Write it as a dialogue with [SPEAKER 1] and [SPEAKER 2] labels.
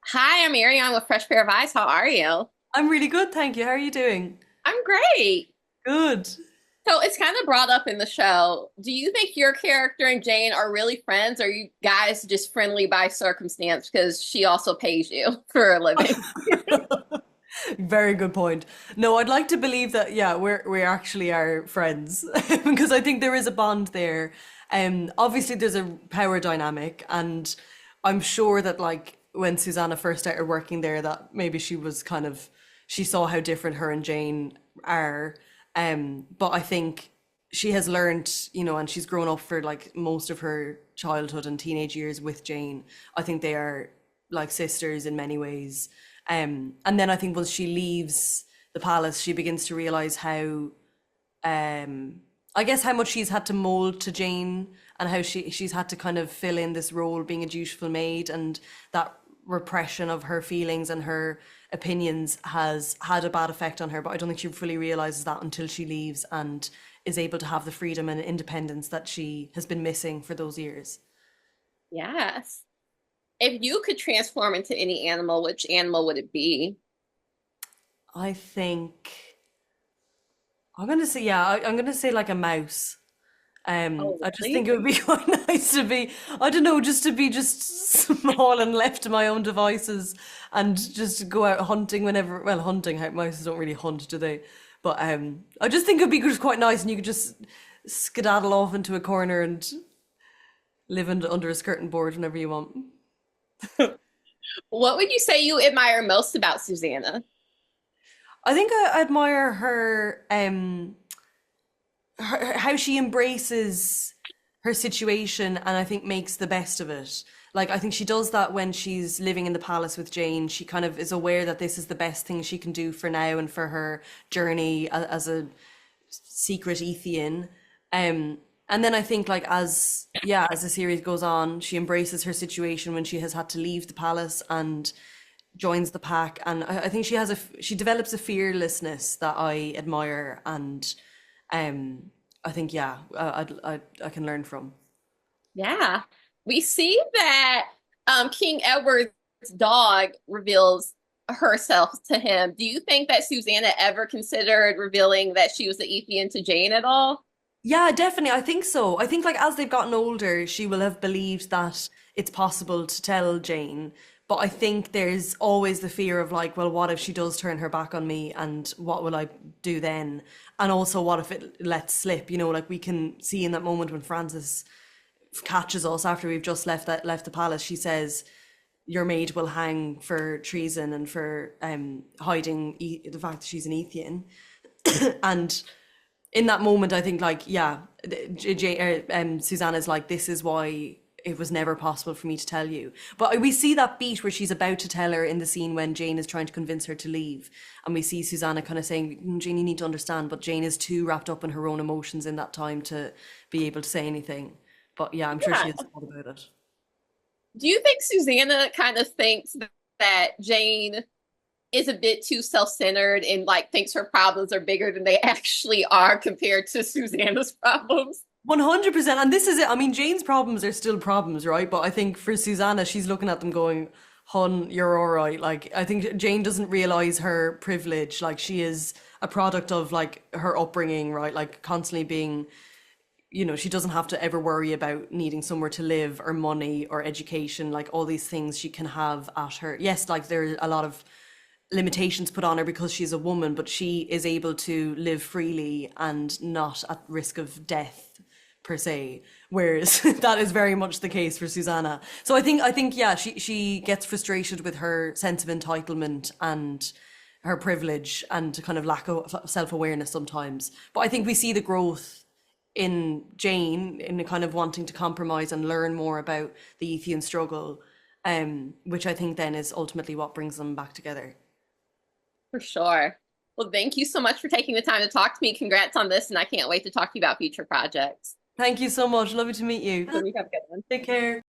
[SPEAKER 1] Hi, I'm Ariane with Fresh Pair of Eyes. How are you?
[SPEAKER 2] I'm really good, thank you. How are you doing?
[SPEAKER 1] I'm great.
[SPEAKER 2] Good.
[SPEAKER 1] So it's kind of brought up in the show. Do you think your character and Jane are really friends, or are you guys just friendly by circumstance because she also pays you for a living?
[SPEAKER 2] Very good point. No, I'd like to believe that, yeah, we actually are friends because I think there is a bond there. Obviously there's a power dynamic, and I'm sure that like when Susannah first started working there, that maybe she saw how different her and Jane are. But I think she has learned, and she's grown up for like most of her childhood and teenage years with Jane. I think they are like sisters in many ways. And then I think once she leaves the palace, she begins to realize how, I guess, how much she's had to mold to Jane, and how she's had to kind of fill in this role being a dutiful maid, and that repression of her feelings and her opinions has had a bad effect on her. But I don't think she fully realizes that until she leaves and is able to have the freedom and independence that she has been missing for those years.
[SPEAKER 1] Yes. If you could transform into any animal, which animal would it be?
[SPEAKER 2] I think I'm gonna say, yeah, I'm gonna say like a mouse.
[SPEAKER 1] Oh,
[SPEAKER 2] I just
[SPEAKER 1] really?
[SPEAKER 2] think it would be quite nice to be, I don't know, just to be just small and left to my own devices and just go out hunting whenever, well, hunting, how mice don't really hunt, do they? But I just think it'd be just quite nice, and you could just skedaddle off into a corner and live under a skirting board whenever you want.
[SPEAKER 1] What would you say you admire most about Susannah?
[SPEAKER 2] I think I admire how she embraces her situation, and I think makes the best of it. Like, I think she does that when she's living in the palace with Jane. She kind of is aware that this is the best thing she can do for now and for her journey as a secret Ethian. And then I think, like, as the series goes on, she embraces her situation when she has had to leave the palace and joins the pack. And I think she develops a fearlessness that I admire, and I think, yeah, I can learn from.
[SPEAKER 1] Yeah. We see that King Edward's dog reveals herself to him. Do you think that Susanna ever considered revealing that she was the Ethian to Jane at all?
[SPEAKER 2] Yeah, definitely. I think so. I think like as they've gotten older, she will have believed that it's possible to tell Jane. But I think there's always the fear of like, well, what if she does turn her back on me, and what will I do then? And also, what if it lets slip? Like we can see in that moment when Frances catches us after we've just left the palace. She says, "Your maid will hang for treason and for hiding the fact that she's an Ethian." And in that moment, I think like, yeah, Susanna's like, this is why it was never possible for me to tell you. But we see that beat where she's about to tell her in the scene when Jane is trying to convince her to leave, and we see Susanna kind of saying, Jane, you need to understand. But Jane is too wrapped up in her own emotions in that time to be able to say anything. But yeah, I'm sure she
[SPEAKER 1] Yeah.
[SPEAKER 2] has thought about it.
[SPEAKER 1] Do you think Susanna kind of thinks that Jane is a bit too self-centered and like thinks her problems are bigger than they actually are compared to Susanna's problems?
[SPEAKER 2] 100%. And this is it. I mean, Jane's problems are still problems, right? But I think for Susanna, she's looking at them going, Hun, you're all right. Like, I think Jane doesn't realize her privilege. Like, she is a product of like her upbringing, right? Like, constantly being, she doesn't have to ever worry about needing somewhere to live or money or education. Like, all these things she can have at her. Yes, like, there are a lot of limitations put on her because she's a woman, but she is able to live freely and not at risk of death per se, whereas that is very much the case for Susanna. So I think yeah, she gets frustrated with her sense of entitlement and her privilege and kind of lack of self-awareness sometimes. But I think we see the growth in Jane in kind of wanting to compromise and learn more about the Ethian struggle, which I think then is ultimately what brings them back together.
[SPEAKER 1] For sure. Well, thank you so much for taking the time to talk to me. Congrats on this, and I can't wait to talk to you about future projects.
[SPEAKER 2] Thank you so much. Lovely to meet you.
[SPEAKER 1] Have a good one.
[SPEAKER 2] Take care.